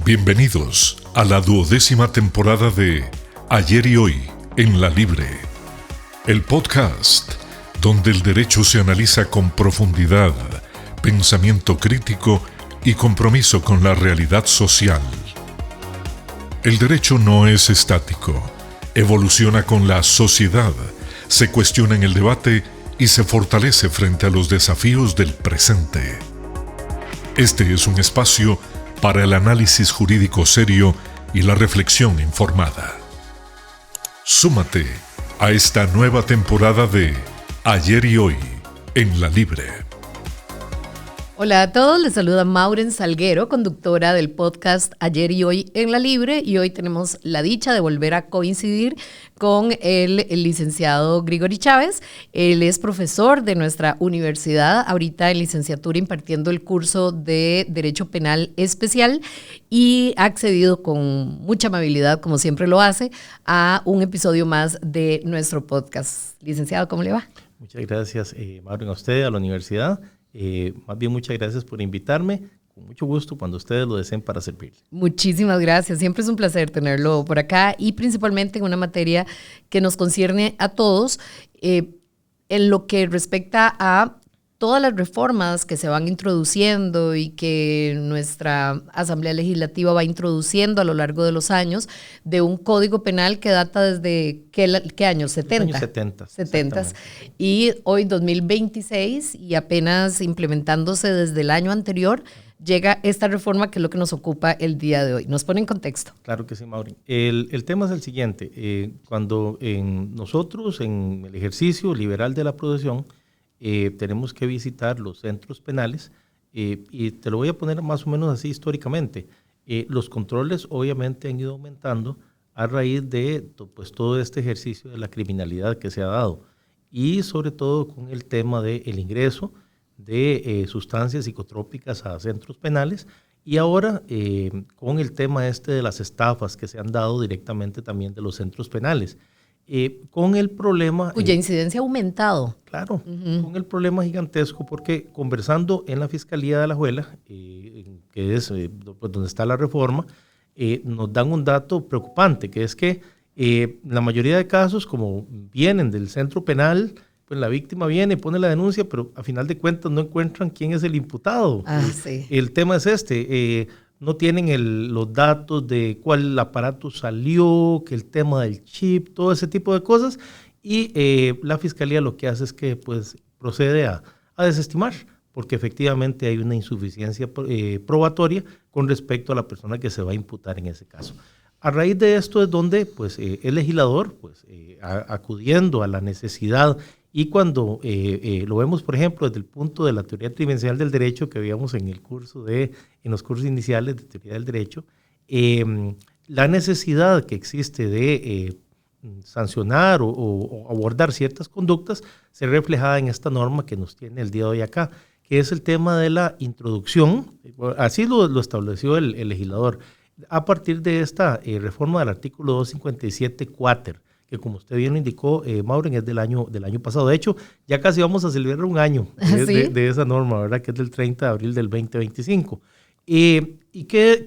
Bienvenidos a la 12ª temporada de Ayer y Hoy en La Libre, el podcast donde el derecho se analiza con profundidad, pensamiento crítico y compromiso con la realidad social. El derecho no es estático, evoluciona con la sociedad, se cuestiona en el debate y se fortalece frente a los desafíos del presente. Este es un espacio para el análisis jurídico serio y la reflexión informada. Súmate a esta nueva temporada de Ayer y Hoy en La Libre. Hola a todos, les saluda Mauren Salguero, conductora del podcast Ayer y Hoy en La Libre, y hoy tenemos la dicha de volver a coincidir con el licenciado Grigori Chávez. Él es profesor de nuestra universidad, ahorita en licenciatura impartiendo el curso de Derecho Penal Especial, y ha accedido con mucha amabilidad, como siempre lo hace, a un episodio más de nuestro podcast. Licenciado, ¿cómo le va? Muchas gracias, Mauren, a usted, a la universidad. Más bien, muchas gracias por invitarme. Con mucho gusto cuando ustedes lo deseen para servirle. Muchísimas gracias. Siempre es un placer tenerlo por acá y principalmente en una materia que nos concierne a todos en lo que respecta a todas las reformas que se van introduciendo y que nuestra Asamblea Legislativa va introduciendo a lo largo de los años de un código penal que data desde ¿qué año? 70. Años 70. 70. Y hoy 2026 y apenas implementándose desde el año anterior, llega esta reforma que es lo que nos ocupa el día de hoy. ¿Nos pone en contexto? Claro que sí, Maureen. El tema es el siguiente. Cuando nosotros, en el ejercicio liberal de la profesión, tenemos que visitar los centros penales, y te lo voy a poner más o menos así históricamente. Los controles obviamente han ido aumentando a raíz de pues, todo este ejercicio de la criminalidad que se ha dado, y sobre todo con el tema del ingreso de sustancias psicotrópicas a centros penales, y ahora con el tema de las estafas que se han dado directamente también de los centros penales. Con el problema... Cuya incidencia ha aumentado. Claro, con el problema gigantesco, porque conversando en la Fiscalía de Alajuela, que es pues, donde está la reforma, nos dan un dato preocupante, que es que la mayoría de casos, como vienen del centro penal, pues la víctima viene, pone la denuncia, pero a final de cuentas no encuentran quién es el imputado. Sí. El tema es no tienen los datos de cuál aparato salió, que el tema del chip, todo ese tipo de cosas, y la Fiscalía lo que hace es que pues, procede a desestimar, porque efectivamente hay una insuficiencia probatoria con respecto a la persona que se va a imputar en ese caso. A raíz de esto es donde pues, el legislador, pues, acudiendo a la necesidad, y cuando lo vemos, por ejemplo, desde el punto de la teoría tridimensional del derecho que veíamos en los cursos iniciales de teoría del derecho, la necesidad que existe de sancionar o abordar ciertas conductas se reflejada en esta norma que nos tiene el día de hoy acá, que es el tema de la introducción. Así lo estableció el legislador, a partir de esta reforma del artículo 257 quater, que como usted bien lo indicó, Mauren, es del año pasado. De hecho, ya casi vamos a celebrar un año de esa norma, ¿verdad? Que es del 30 de abril del 2025.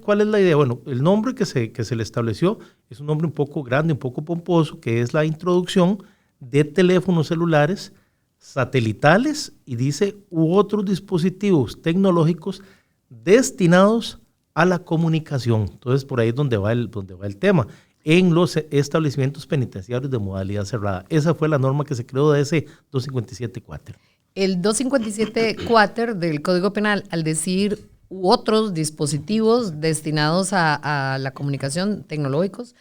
¿Cuál es la idea? Bueno, el nombre que se le estableció es un nombre un poco grande, un poco pomposo, que es la introducción de teléfonos celulares satelitales, y dice, u otros dispositivos tecnológicos destinados a la comunicación. Entonces, por ahí es donde va el tema. En los establecimientos penitenciarios de modalidad cerrada. Esa fue la norma que se creó de ese 257 quater. El 257 quater del Código Penal, al decir u otros dispositivos destinados a la comunicación tecnológicos,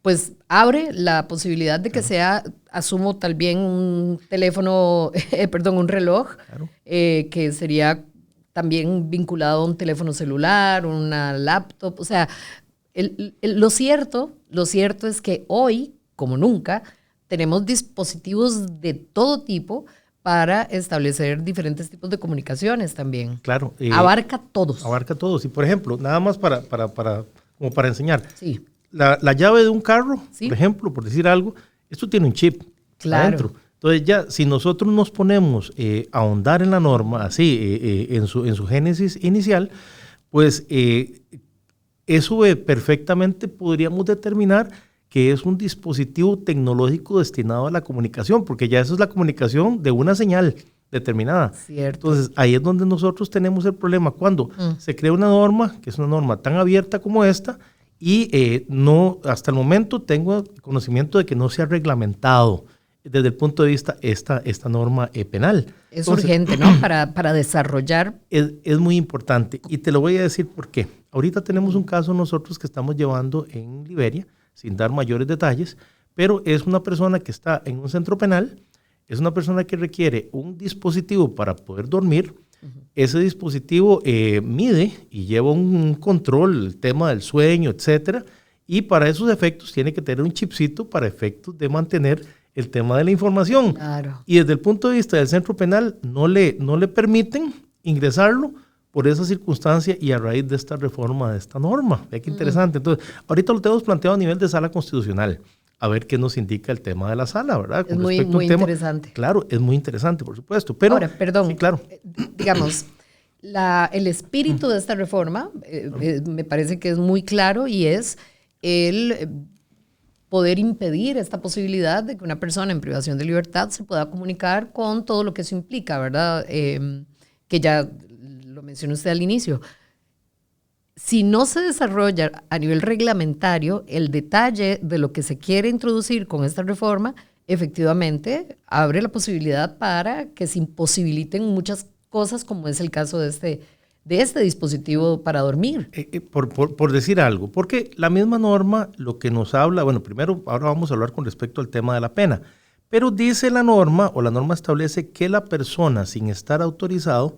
pues abre la posibilidad de que sea, asumo tal bien un teléfono, un reloj, claro, que sería también vinculado a un teléfono celular, una laptop, o sea... Lo cierto es que hoy, como nunca, tenemos dispositivos de todo tipo para establecer diferentes tipos de comunicaciones también. Claro. Abarca todos. Abarca todos. Y por ejemplo, nada más como para enseñar. Sí. La llave de un carro, sí, por ejemplo, por decir algo, esto tiene un chip, claro, adentro. Entonces ya, si nosotros nos ponemos a ahondar en la norma, así, en su génesis inicial, Pues eso perfectamente podríamos determinar que es un dispositivo tecnológico destinado a la comunicación, porque ya eso es la comunicación de una señal determinada. Cierto. Entonces, ahí es donde nosotros tenemos el problema, cuando se crea una norma, que es una norma tan abierta como esta, y no, hasta el momento tengo conocimiento de que no se ha reglamentado desde el punto de vista esta norma penal. Es Entonces, urgente, ¿no? Para desarrollar. Es muy importante, y te lo voy a decir por qué. Ahorita tenemos un caso nosotros que estamos llevando en Liberia, sin dar mayores detalles, pero es una persona que está en un centro penal, es una persona que requiere un dispositivo para poder dormir. Ese dispositivo mide y lleva un control, el tema del sueño, etcétera, y para esos efectos tiene que tener un chipcito para efectos de mantener el tema de la información. Claro. Y desde el punto de vista del centro penal no le permiten ingresarlo por esa circunstancia y a raíz de esta reforma de esta norma. Ve qué interesante. Entonces, ahorita lo tenemos planteado a nivel de sala constitucional, a ver qué nos indica el tema de la sala, ¿verdad? Es muy interesante. Claro, es muy interesante, por supuesto. Pero, ahora, perdón, sí, claro. Digamos, el espíritu de esta reforma me parece que es muy claro y es el poder impedir esta posibilidad de que una persona en privación de libertad se pueda comunicar con todo lo que eso implica, ¿verdad? Que ya lo mencionó usted al inicio. Si no se desarrolla a nivel reglamentario el detalle de lo que se quiere introducir con esta reforma, efectivamente abre la posibilidad para que se imposibiliten muchas cosas, como es el caso de este dispositivo para dormir. Por decir algo, porque la misma norma lo que nos habla, bueno, primero ahora vamos a hablar con respecto al tema de la pena, pero dice la norma, o la norma establece que la persona sin estar autorizado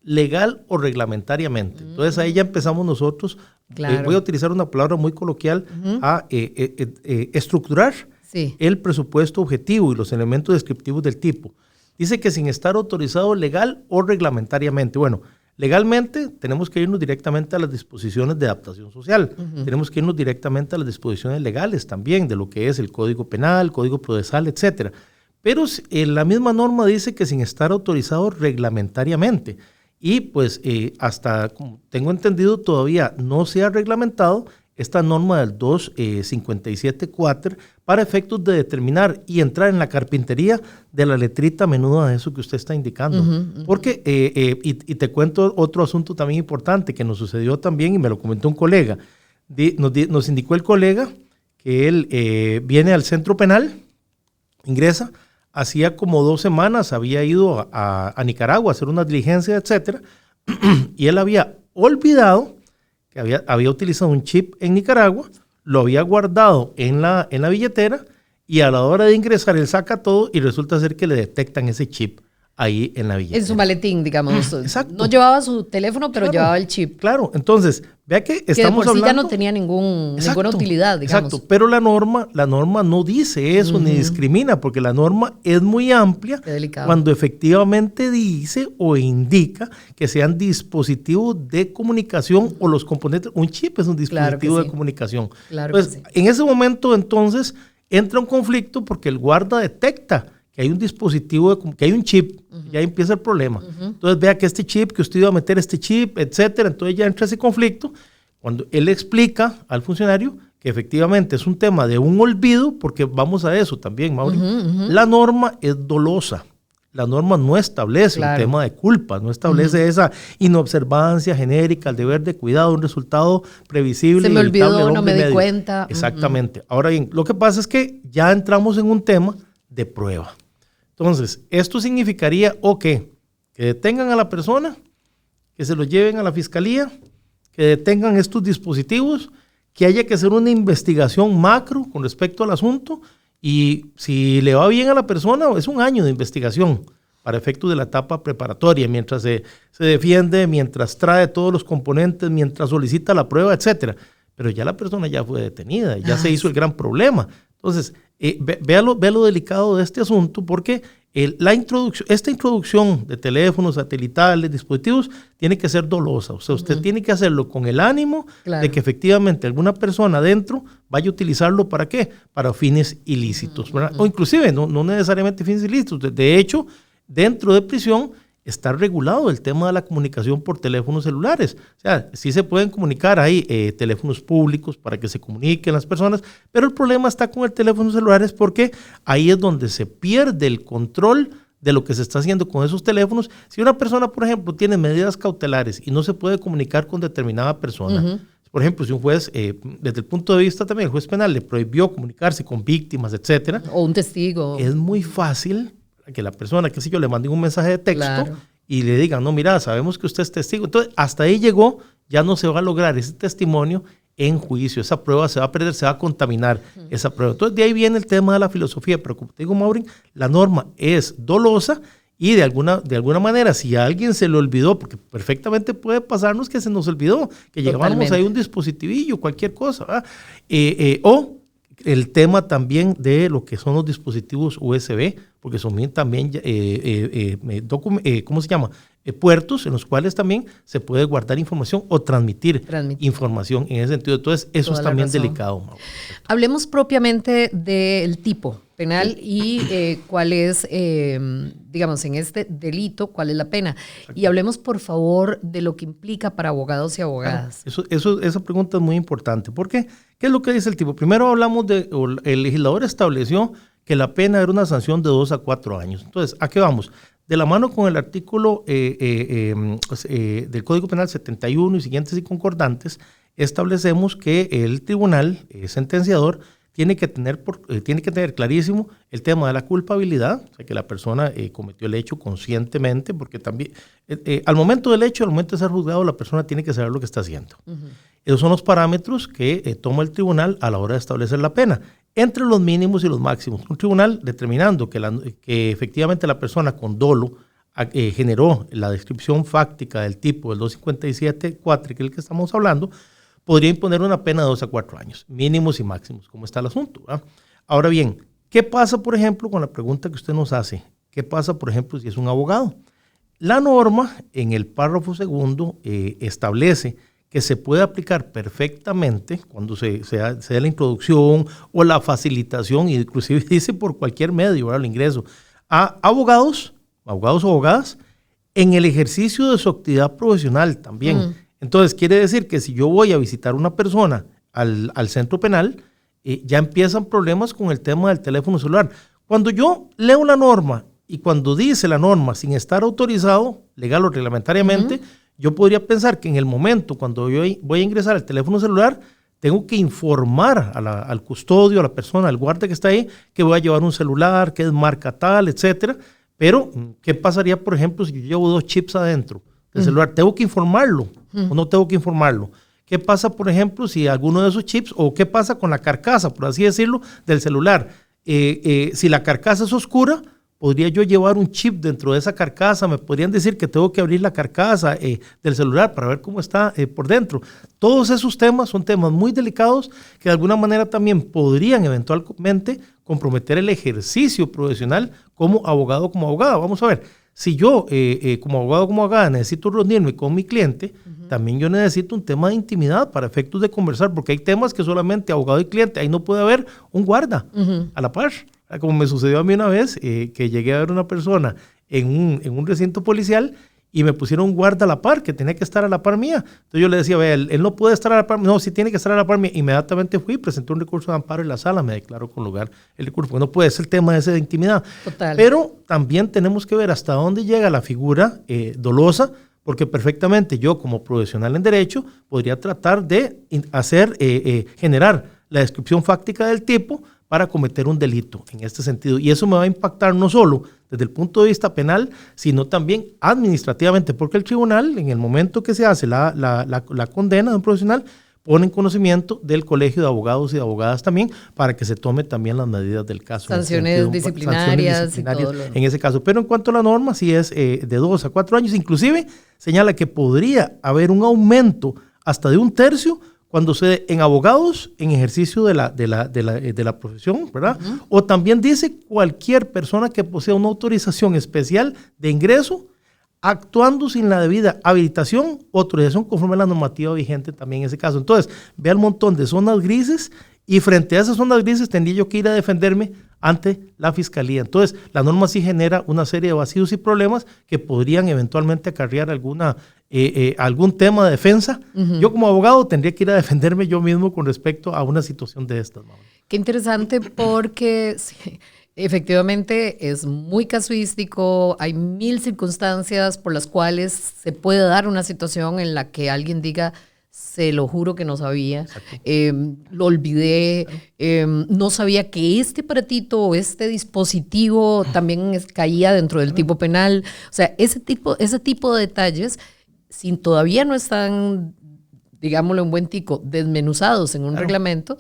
legal o reglamentariamente. Entonces ahí ya empezamos nosotros, claro. Voy a utilizar una palabra muy coloquial, a estructurar el presupuesto objetivo y los elementos descriptivos del tipo. Dice que sin estar autorizado legal o reglamentariamente. Bueno, legalmente tenemos que irnos directamente a las disposiciones de adaptación social, tenemos que irnos directamente a las disposiciones legales también, de lo que es el Código Penal, Código Procesal, etcétera. Pero la misma norma dice que sin estar autorizado reglamentariamente. Y pues hasta, como tengo entendido, todavía no se ha reglamentado esta norma del 257.4 para efectos de determinar y entrar en la carpintería de la letrita menuda de eso que usted está indicando. Porque, y te cuento otro asunto también importante que nos sucedió también y me lo comentó un colega. Nos indicó el colega que él viene al centro penal, ingresa, hacía como 2 semanas había ido a Nicaragua a hacer una diligencia, etcétera, y él había olvidado que había utilizado un chip en Nicaragua, lo había guardado en la billetera y a la hora de ingresar él saca todo y resulta ser que le detectan ese chip ahí en la billetera. En su maletín, digamos. Exacto. No llevaba su teléfono, pero llevaba el chip. Claro, entonces, vea que estamos que de por sí hablando... ya no tenía ninguna utilidad, digamos. Exacto, pero la norma no dice eso, ni discrimina, porque la norma es muy amplia cuando efectivamente dice o indica que sean dispositivos de comunicación o los componentes. Un chip es un dispositivo de comunicación. Claro entonces, en ese momento, entonces, entra un conflicto porque el guarda detecta que hay un dispositivo, que hay un chip, ya empieza el problema. Entonces vea que este chip, que usted iba a meter este chip, etcétera, entonces ya entra ese conflicto. Cuando él explica al funcionario que efectivamente es un tema de un olvido, porque vamos a eso también, Mauri, la norma es dolosa. La norma no establece un tema de culpa, no establece esa inobservancia genérica, el deber de cuidado, un resultado previsible. Se me olvidó, no me di cuenta. Exactamente. Ahora bien, lo que pasa es que ya entramos en un tema de prueba. Entonces, esto significaría, que detengan a la persona, que se lo lleven a la fiscalía, que detengan estos dispositivos, que haya que hacer una investigación macro con respecto al asunto y si le va bien a la persona, es 1 año de investigación para efectos de la etapa preparatoria, mientras se defiende, mientras trae todos los componentes, mientras solicita la prueba, etcétera. Pero ya la persona ya fue detenida, ya se hizo el gran problema. Entonces, vea lo delicado de este asunto, porque esta introducción de teléfonos satelitales, dispositivos, tiene que ser dolosa. O sea, usted tiene que hacerlo con el ánimo de que efectivamente alguna persona adentro vaya a utilizarlo ¿para qué? Para fines ilícitos, ¿verdad? O inclusive, no necesariamente fines ilícitos. De hecho, dentro de prisión está regulado el tema de la comunicación por teléfonos celulares. O sea, sí se pueden comunicar, hay teléfonos públicos para que se comuniquen las personas, pero el problema está con el teléfono celulares porque ahí es donde se pierde el control de lo que se está haciendo con esos teléfonos. Si una persona, por ejemplo, tiene medidas cautelares y no se puede comunicar con determinada persona, por ejemplo, si un juez, desde el punto de vista también, el juez penal le prohibió comunicarse con víctimas, etcétera. O un testigo. Es muy fácil que la persona, qué sé yo, le mande un mensaje de texto y le digan, no, mira, sabemos que usted es testigo. Entonces, hasta ahí llegó, ya no se va a lograr ese testimonio en juicio. Esa prueba se va a perder, se va a contaminar esa prueba. Entonces, de ahí viene el tema de la filosofía. Pero como te digo, Maureen, la norma es dolosa y de alguna manera, si a alguien se le olvidó, porque perfectamente puede pasarnos que se nos olvidó, que llevábamos ahí un dispositivillo, cualquier cosa, ¿verdad? O el tema también de lo que son los dispositivos USB, porque son también, ¿cómo se llama? Puertos en los cuales también se puede guardar información o transmitir información en ese sentido. Entonces, eso es también delicado. Hablemos propiamente del tipo penal y cuál es, digamos, en este delito, cuál es la pena. Exacto. Y hablemos, por favor, de lo que implica para abogados y abogadas. Esa pregunta es muy importante. ¿Por qué? ¿Qué es lo que dice el tipo? Primero hablamos el legislador estableció que la pena era una sanción de 2 a 4 años. Entonces, ¿a qué vamos? De la mano con el artículo del Código Penal 71 y siguientes y concordantes, establecemos que el tribunal sentenciador tiene que tener clarísimo el tema de la culpabilidad, o sea, que la persona cometió el hecho conscientemente, porque también al momento del hecho, al momento de ser juzgado, la persona tiene que saber lo que está haciendo. Esos son los parámetros que toma el tribunal a la hora de establecer la pena, entre los mínimos y los máximos. Un tribunal determinando que efectivamente la persona con dolo generó la descripción fáctica del tipo del 257-4, que es el que estamos hablando, podría imponer una pena de 2 a 4 años, mínimos y máximos, como está el asunto, ¿verdad? Ahora bien, ¿qué pasa, por ejemplo, con la pregunta que usted nos hace? ¿Qué pasa, por ejemplo, si es un abogado? La norma, en el párrafo segundo, establece que se puede aplicar perfectamente cuando se da la introducción o la facilitación, inclusive dice por cualquier medio, ¿verdad? El ingreso, a abogados o abogadas, en el ejercicio de su actividad profesional también. Entonces, quiere decir que si yo voy a visitar a una persona al centro penal, ya empiezan problemas con el tema del teléfono celular. Cuando yo leo la norma y cuando dice la norma sin estar autorizado, legal o reglamentariamente, yo podría pensar que en el momento cuando yo voy a ingresar al teléfono celular, tengo que informar al custodio, a la persona, al guardia que está ahí, que voy a llevar un celular, que es marca tal, etcétera. Pero, ¿qué pasaría, por ejemplo, si yo llevo 2 chips adentro del celular? ¿Tengo que informarlo o no tengo que informarlo? ¿Qué pasa, por ejemplo, si alguno de esos chips, o qué pasa con la carcasa, por así decirlo, del celular? Si la carcasa es oscura, ¿podría yo llevar un chip dentro de esa carcasa? ¿Me podrían decir que tengo que abrir la carcasa del celular para ver cómo está por dentro? Todos esos temas son temas muy delicados que de alguna manera también podrían eventualmente comprometer el ejercicio profesional como abogado o como abogada. Vamos a ver, si yo como abogado o como abogada necesito reunirme con mi cliente, también yo necesito un tema de intimidad para efectos de conversar, porque hay temas que solamente abogado y cliente, ahí no puede haber un guarda a la par. Como me sucedió a mí una vez, que llegué a ver una persona en un recinto policial y me pusieron un guarda a la par, que tenía que estar a la par mía. Entonces yo le decía, vea, él no puede estar a la par, no, sí tiene que estar a la par mía. Inmediatamente fui, presenté un recurso de amparo en la sala, me declaró con lugar el recurso, porque no puede ser el tema ese de intimidad. Total. Pero también tenemos que ver hasta dónde llega la figura dolosa, porque perfectamente yo como profesional en derecho podría tratar de generar la descripción fáctica del tipo para cometer un delito en este sentido. Y eso me va a impactar no solo desde el punto de vista penal, sino también administrativamente, porque el tribunal, en el momento que se hace la condena de un profesional, pone en conocimiento del Colegio de Abogados y de Abogadas también, para que se tome también las medidas del caso. Sanciones disciplinarias y todo en ese caso. Pero en cuanto a la norma, sí es de 2 a 4 años. Inclusive señala que podría haber un aumento hasta de 1/3 cuando se dé en abogados en ejercicio de la profesión, ¿verdad? O también dice cualquier persona que posea una autorización especial de ingreso actuando sin la debida habilitación o autorización conforme a la normativa vigente también en ese caso. Entonces, vea el montón de zonas grises y frente a esas zonas grises tendría yo que ir a defenderme ante la Fiscalía. Entonces, la norma sí genera una serie de vacíos y problemas que podrían eventualmente acarrear algún tema de defensa. Yo como abogado tendría que ir a defenderme yo mismo con respecto a una situación de estas. Qué interesante porque sí, efectivamente es muy casuístico, hay 1000 circunstancias por las cuales se puede dar una situación en la que alguien diga, se lo juro que no sabía, lo olvidé, no sabía que este aparatito o este dispositivo también caía dentro del tipo penal. O sea, ese tipo de detalles, si todavía no están, digámoslo en buen tico, desmenuzados en un reglamento,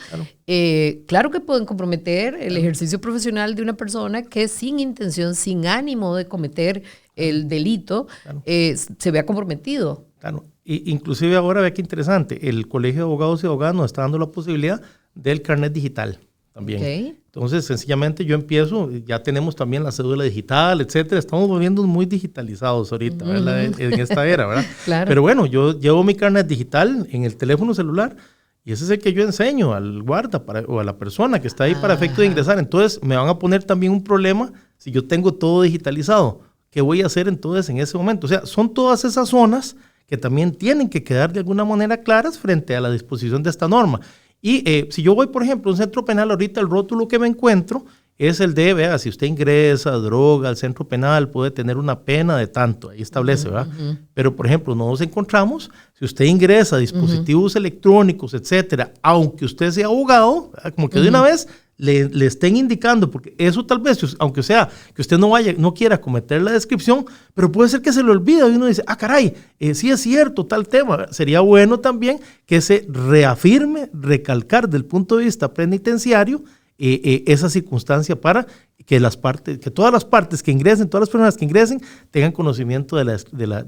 claro que pueden comprometer el ejercicio profesional de una persona que sin intención, sin ánimo de cometer el delito, se vea comprometido. Claro. Inclusive ahora, vea qué interesante, el Colegio de Abogados y Abogadas nos está dando la posibilidad del carnet digital también. Okay. Entonces, sencillamente yo empiezo, ya tenemos también la cédula digital, etcétera. Estamos volviendo muy digitalizados ahorita, ¿verdad? En esta era, ¿verdad? Claro. Pero bueno, yo llevo mi carnet digital en el teléfono celular y ese es el que yo enseño al guarda o a la persona que está ahí para efecto de ingresar. Entonces, me van a poner también un problema si yo tengo todo digitalizado. ¿Qué voy a hacer entonces en ese momento? O sea, son todas esas zonas que también tienen que quedar de alguna manera claras frente a la disposición de esta norma. Y si yo voy, por ejemplo, a un centro penal, ahorita el rótulo que me encuentro es el de, vea, si usted ingresa droga al centro penal, puede tener una pena de tanto, ahí establece, ¿verdad? Pero, por ejemplo, nos encontramos, si usted ingresa dispositivos electrónicos, etcétera, aunque usted sea abogado, como que de una vez le estén indicando, porque eso tal vez, aunque sea que usted no quiera cometer la descripción, pero puede ser que se le olvide y uno dice, caray, sí es cierto tal tema. Sería bueno también que se reafirme, recalcar del punto de vista penitenciario esa circunstancia para que todas las partes que ingresen, todas las personas que ingresen, tengan conocimiento de la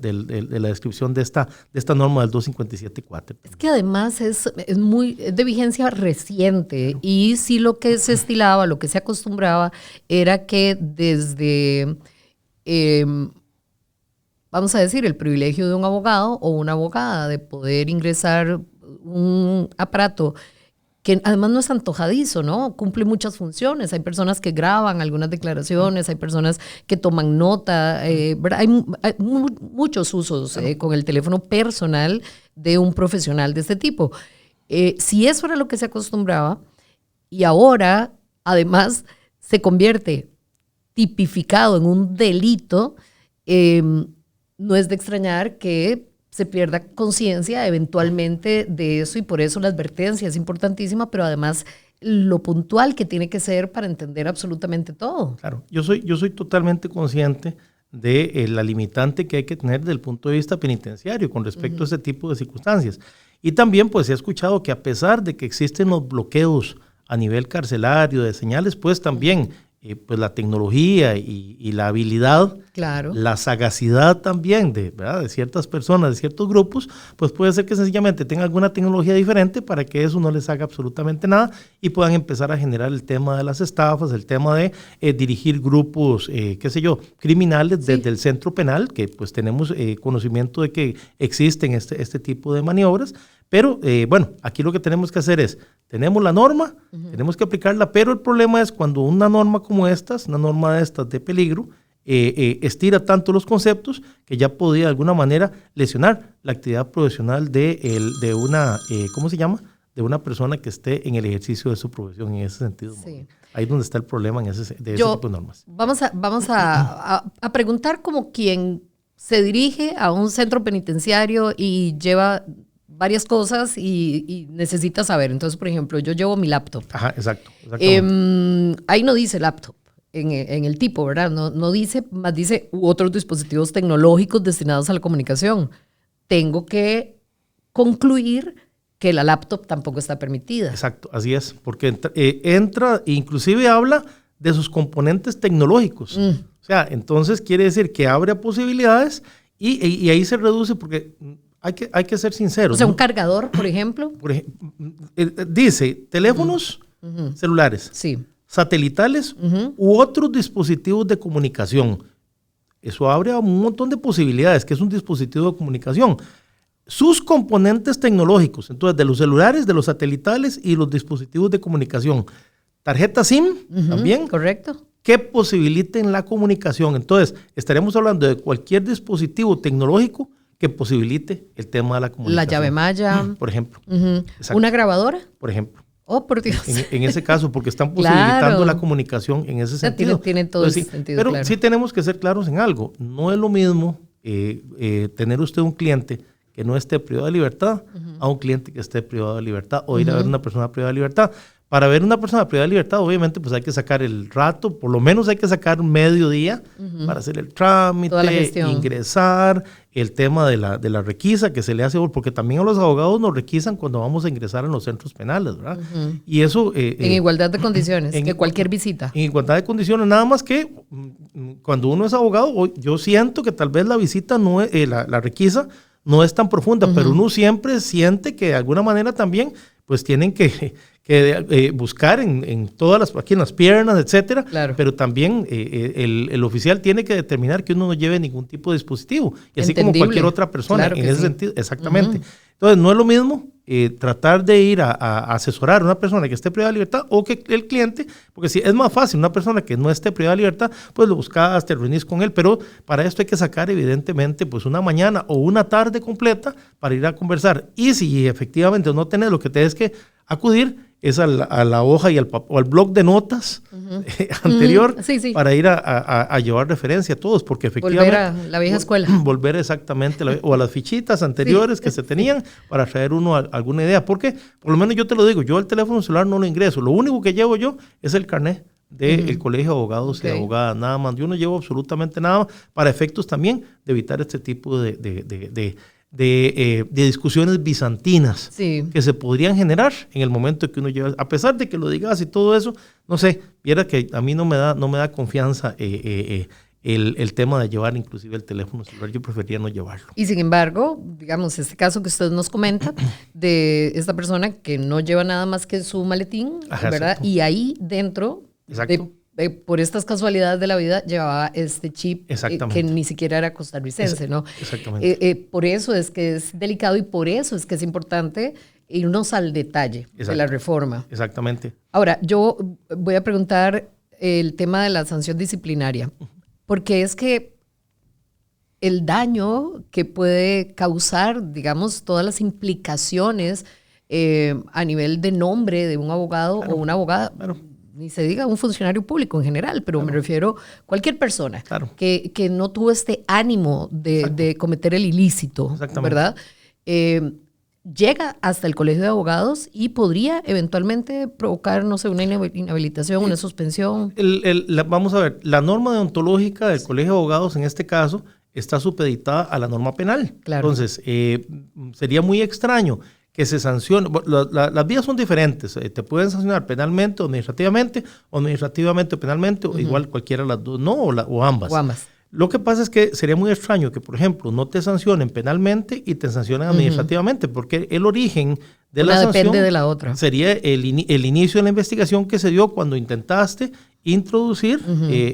descripción de esta norma del 257.4. Es que además es de vigencia reciente, y sí lo que se estilaba, lo que se acostumbraba, era que desde, vamos a decir, el privilegio de un abogado o una abogada de poder ingresar un aparato que además no es antojadizo, ¿no? Cumple muchas funciones. Hay personas que graban algunas declaraciones, hay personas que toman nota, hay muchos usos con el teléfono personal de un profesional de este tipo. Si eso era lo que se acostumbraba, y ahora además se convierte tipificado en un delito, no es de extrañar que se pierda conciencia eventualmente de eso, y por eso la advertencia es importantísima, pero además lo puntual que tiene que ser para entender absolutamente todo. Claro, yo soy totalmente consciente de la limitante que hay que tener desde el punto de vista penitenciario con respecto a ese tipo de circunstancias. Y también pues he escuchado que a pesar de que existen los bloqueos a nivel carcelario de señales, pues también pues la tecnología y la habilidad, claro, la sagacidad también de ciertas personas, de ciertos grupos, pues puede ser que sencillamente tengan alguna tecnología diferente para que eso no les haga absolutamente nada y puedan empezar a generar el tema de las estafas, el tema de dirigir grupos, criminales desde el centro penal, que pues tenemos conocimiento de que existen este tipo de maniobras. Pero bueno, aquí lo que tenemos que hacer es, tenemos la norma, tenemos que aplicarla, pero el problema es cuando una norma como estas, una norma de estas de peligro, estira tanto los conceptos que ya podría de alguna manera lesionar la actividad profesional de una, ¿cómo se llama? De una persona que esté en el ejercicio de su profesión en ese sentido. Sí. Ahí es donde está el problema de ese tipo de normas. Vamos a preguntar como quien se dirige a un centro penitenciario y lleva varias cosas y necesita saber. Entonces, por ejemplo, yo llevo mi laptop. Ajá, exacto. Ahí no dice laptop en el tipo, ¿verdad? No dice, más dice otros dispositivos tecnológicos destinados a la comunicación. Tengo que concluir que la laptop tampoco está permitida. Exacto, así es, porque entra, inclusive habla de sus componentes tecnológicos. O sea, entonces quiere decir que abre posibilidades y ahí se reduce porque hay que ser sinceros. O sea, un cargador, por ejemplo. Dice teléfonos celulares, sí, satelitales u otros dispositivos de comunicación. Eso abre a un montón de posibilidades, que es un dispositivo de comunicación. Sus componentes tecnológicos, entonces de los celulares, de los satelitales y los dispositivos de comunicación. tarjetas SIM también. Correcto. Que posibiliten la comunicación. Entonces, estaremos hablando de cualquier dispositivo tecnológico que posibilite el tema de la comunicación. La llave malla. Por ejemplo. ¿Una grabadora? Por ejemplo. Oh, por Dios. En ese caso, porque están posibilitando la comunicación en ese sentido. Tiene todo ese sentido, pero claro. sí tenemos que ser claros en algo. No es lo mismo tener usted un cliente que no esté privado de libertad a un cliente que esté privado de libertad o ir a ver una persona privada de libertad. Para ver una persona privada de libertad, obviamente, pues hay que sacar el rato, por lo menos hay que sacar un mediodía para hacer el trámite, ingresar, el tema de la requisa que se le hace, porque también a los abogados nos requisan cuando vamos a ingresar en los centros penales, ¿verdad? Y eso... en igualdad de condiciones, que cualquier visita. En igualdad de condiciones, nada más que cuando uno es abogado, yo siento que tal vez la visita, no es, la requisa no es tan profunda, pero uno siempre siente que de alguna manera también pues tienen que buscar en todas las, aquí en las piernas, etcétera, claro. Pero también el oficial tiene que determinar que uno no lleve ningún tipo de dispositivo, y así como cualquier otra persona, claro, en ese sentido, exactamente. Entonces, no es lo mismo tratar de ir a asesorar a una persona que esté privada de libertad o que el cliente, porque si es más fácil una persona que no esté privada de libertad, pues lo buscas, te reunís con él, pero para esto hay que sacar evidentemente pues una mañana o una tarde completa para ir a conversar. Y si efectivamente no tenés, lo que tenés que acudir es a la hoja y al blog de notas anterior para ir a llevar referencia a todos, porque efectivamente... Volver a la vieja escuela. Volver exactamente, o a las fichitas anteriores que se tenían para traer uno alguna idea, porque por lo menos yo te lo digo, yo el teléfono celular no lo ingreso, lo único que llevo yo es el carnet del Colegio de Abogados y Abogadas, nada más. Yo no llevo absolutamente nada para efectos también de evitar este tipo de discusiones bizantinas que se podrían generar en el momento que uno lleva, a pesar de que lo digas y todo eso, no sé, viera que a mí no me da confianza el tema de llevar inclusive el teléfono celular, yo preferiría no llevarlo. Y sin embargo, digamos, este caso que usted nos comenta de esta persona que no lleva nada más que su maletín, ¿verdad? Exacto. Y ahí dentro por estas casualidades de la vida, llevaba este chip que ni siquiera era costarricense, ¿no? Exactamente. Por eso es que es delicado y por eso es que es importante irnos al detalle de la reforma. Exactamente. Ahora, yo voy a preguntar el tema de la sanción disciplinaria, porque es que el daño que puede causar, digamos, todas las implicaciones a nivel de nombre de un abogado o una abogada, ni se diga un funcionario público en general, pero me refiero a cualquier persona que no tuvo este ánimo de cometer el ilícito, ¿verdad? Llega hasta el Colegio de Abogados y podría eventualmente provocar, no sé, una inhabilitación, una suspensión. Vamos a ver, la norma deontológica del Colegio de Abogados en este caso está supeditada a la norma penal. Claro. Entonces, sería muy extraño que se sancione. Las vías son diferentes. Te pueden sancionar penalmente o administrativamente o penalmente, o igual cualquiera de las dos, no, o ambas. Lo que pasa es que sería muy extraño que, por ejemplo, no te sancionen penalmente y te sancionen administrativamente, porque el origen de la sanción depende de la otra. Sería el inicio de la investigación que se dio cuando intentaste introducir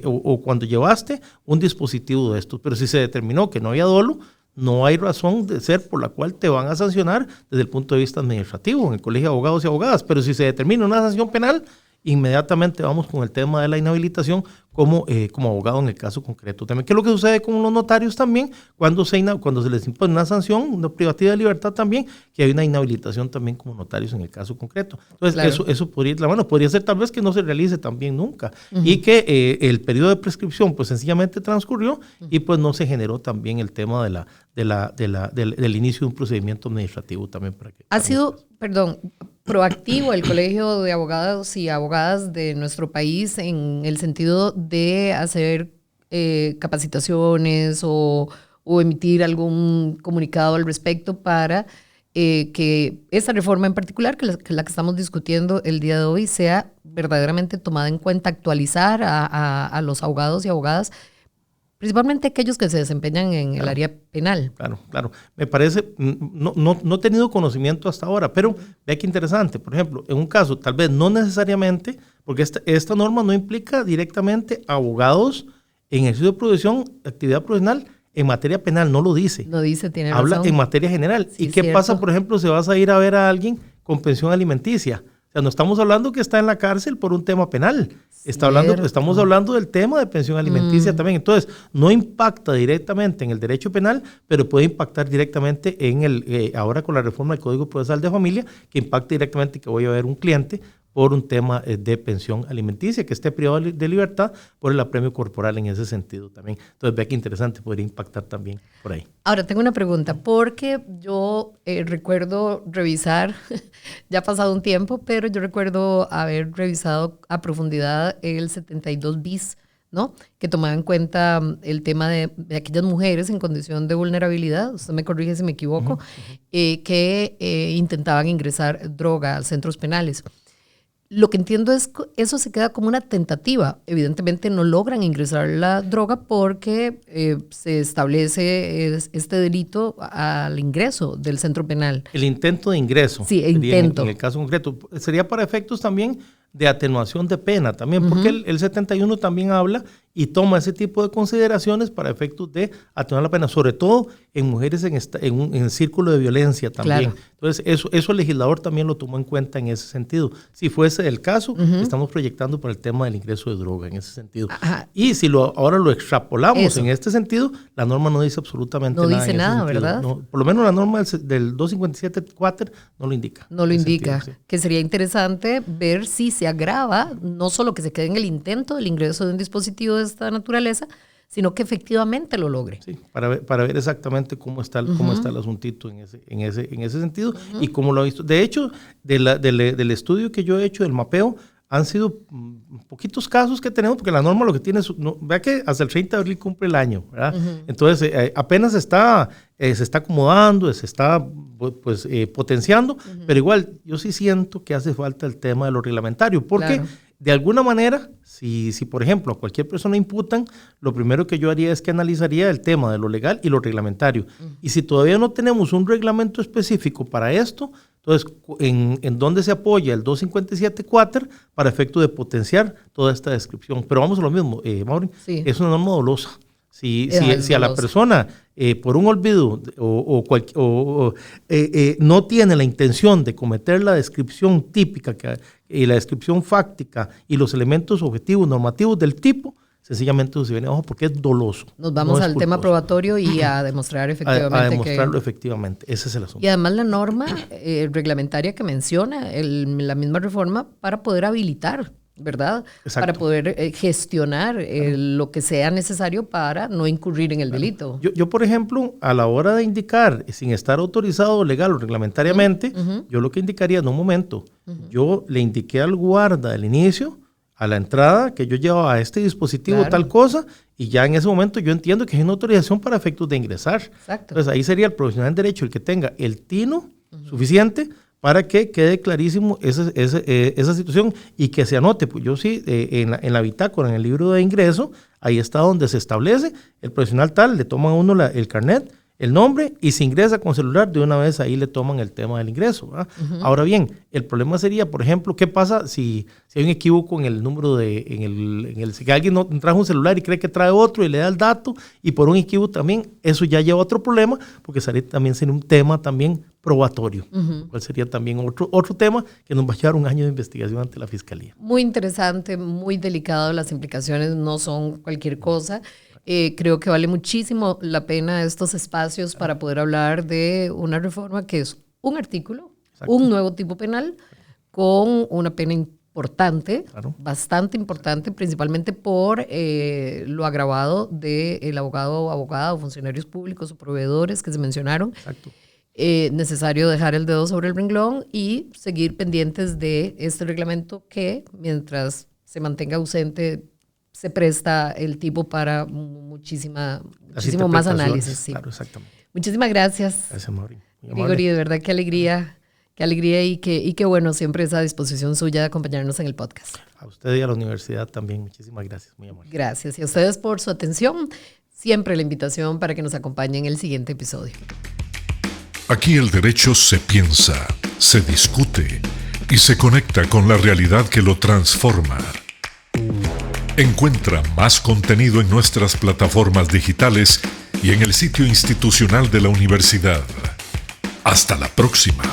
o cuando llevaste un dispositivo de estos. Pero si se determinó que no había dolo, no hay razón de ser por la cual te van a sancionar desde el punto de vista administrativo en el Colegio de Abogados y Abogadas. Pero si se determina una sanción penal, inmediatamente vamos con el tema de la inhabilitación como abogado en el caso concreto. También, ¿qué es lo que sucede con los notarios también? Cuando se les impone una sanción, una privativa de libertad también, que hay una inhabilitación también como notarios en el caso concreto. Entonces, eso podría ser tal vez que no se realice también nunca y que el periodo de prescripción pues sencillamente transcurrió y pues no se generó también el tema del inicio de un procedimiento administrativo también. Ha sido, proactivo el Colegio de Abogados y Abogadas de nuestro país en el sentido de hacer capacitaciones o emitir algún comunicado al respecto para que esta reforma en particular, que la que estamos discutiendo el día de hoy, sea verdaderamente tomada en cuenta, actualizar a los abogados y abogadas, principalmente aquellos que se desempeñan en el área penal. Claro. Me parece, no he tenido conocimiento hasta ahora, pero vea qué interesante. Por ejemplo, en un caso, tal vez no necesariamente, porque esta norma no implica directamente abogados en ejercicio de profesión, actividad profesional en materia penal, no lo dice. No dice, tiene razón. Habla en materia general. Sí, ¿Y qué pasa, por ejemplo, si vas a ir a ver a alguien con pensión alimenticia? sea, no estamos hablando que está en la cárcel por un tema penal. Estamos hablando del tema de pensión alimenticia también. Entonces, no impacta directamente en el derecho penal, pero puede impactar directamente en ahora con la reforma del Código Procesal de Familia, que impacta directamente que voy a ver un cliente por un tema de pensión alimenticia, que esté privado de libertad por el apremio corporal en ese sentido también. Entonces, vea que interesante, podría impactar también por ahí. Ahora, tengo una pregunta, porque yo recuerdo revisar, ya ha pasado un tiempo, pero yo recuerdo haber revisado a profundidad el 72 bis, ¿no? Que tomaba en cuenta el tema de aquellas mujeres en condición de vulnerabilidad, usted me corrige si me equivoco, que intentaban ingresar droga a centros penales. Lo que entiendo es que eso se queda como una tentativa. Evidentemente no logran ingresar la droga porque se establece este delito al ingreso del centro penal. El intento de ingreso. Sí, el intento. En el caso concreto. Sería para efectos también de atenuación de pena también, porque el 71 también habla y toma ese tipo de consideraciones para efectos de atenuar la pena, sobre todo en mujeres en círculo de violencia también. Claro. Entonces, eso el legislador también lo tomó en cuenta en ese sentido. Si fuese el caso, estamos proyectando para el tema del ingreso de droga en ese sentido. Ajá. Y si ahora lo extrapolamos en este sentido, la norma no dice absolutamente nada. No dice nada, ¿verdad? No, por lo menos la norma del 257.4 no lo indica. No lo indica. Sentido, sí. Que sería interesante ver si se agrava, no solo que se quede en el intento del ingreso de un dispositivo de esta naturaleza, sino que efectivamente lo logre. Sí, para ver exactamente cómo está el asuntito en ese sentido y cómo lo ha visto. De hecho, del estudio que yo he hecho, del mapeo, han sido poquitos casos que tenemos, porque la norma lo que tiene es, vea que hasta el 30 de abril cumple el año, ¿verdad? Entonces, apenas se está acomodando, se está potenciando, pero igual yo sí siento que hace falta el tema de lo reglamentario, porque de alguna manera, si por ejemplo a cualquier persona imputan, lo primero que yo haría es que analizaría el tema de lo legal y lo reglamentario. Y si todavía no tenemos un reglamento específico para esto, entonces, ¿en dónde se apoya el 257.4 para efecto de potenciar toda esta descripción? Pero vamos a lo mismo, Maureen, es una norma dolosa. Si a la persona por un olvido no tiene la intención de cometer la descripción típica y la descripción fáctica y los elementos objetivos normativos del tipo, sencillamente se viene abajo porque es doloso. Nos vamos al tema probatorio y a demostrar efectivamente. A demostrarlo efectivamente, ese es el asunto. Y además la norma reglamentaria que menciona la misma reforma para poder habilitar, ¿verdad? Exacto. Para poder gestionar lo que sea necesario para no incurrir en el delito. Yo, por ejemplo, a la hora de indicar, sin estar autorizado legal o reglamentariamente, yo lo que indicaría en un momento, yo le indiqué al guarda al inicio, a la entrada, que yo llevaba a este dispositivo tal cosa, y ya en ese momento yo entiendo que es una autorización para efectos de ingresar. Exacto. Entonces ahí sería el profesional en derecho el que tenga el tino suficiente para que quede clarísimo esa situación y que se anote. Pues yo sí, en la bitácora, en el libro de ingreso, ahí está donde se establece, el profesional tal, le toma a uno el carnet, el nombre, y se ingresa con celular, de una vez ahí le toman el tema del ingreso, ¿verdad? Ahora bien, el problema sería, por ejemplo, ¿qué pasa si hay un equívoco en el número si alguien no trajo un celular y cree que trae otro y le da el dato, y por un equívoco también, eso ya lleva otro problema, porque también sería un tema también probatorio, cual sería también otro tema que nos va a llevar un año de investigación ante la Fiscalía. Muy interesante, muy delicado, las implicaciones no son cualquier cosa. Creo que vale muchísimo la pena estos espacios para poder hablar de una reforma que es un artículo, un nuevo tipo penal, con una pena importante, bastante importante, principalmente por lo agravado del abogado o abogada o funcionarios públicos o proveedores que se mencionaron. Exacto. Necesario dejar el dedo sobre el renglón y seguir pendientes de este reglamento que, mientras se mantenga ausente, se presta el tipo para muchísimo más análisis. Sí. Claro, exactamente. Muchísimas gracias. Gracias, Mauri. Grigori, de verdad, qué alegría y qué bueno siempre esa disposición suya de acompañarnos en el podcast. A usted y a la universidad también, muchísimas gracias, muy amable. Gracias, y a ustedes por su atención. Siempre la invitación para que nos acompañen en el siguiente episodio. Aquí el derecho se piensa, se discute y se conecta con la realidad que lo transforma. Encuentra más contenido en nuestras plataformas digitales y en el sitio institucional de la universidad. Hasta la próxima.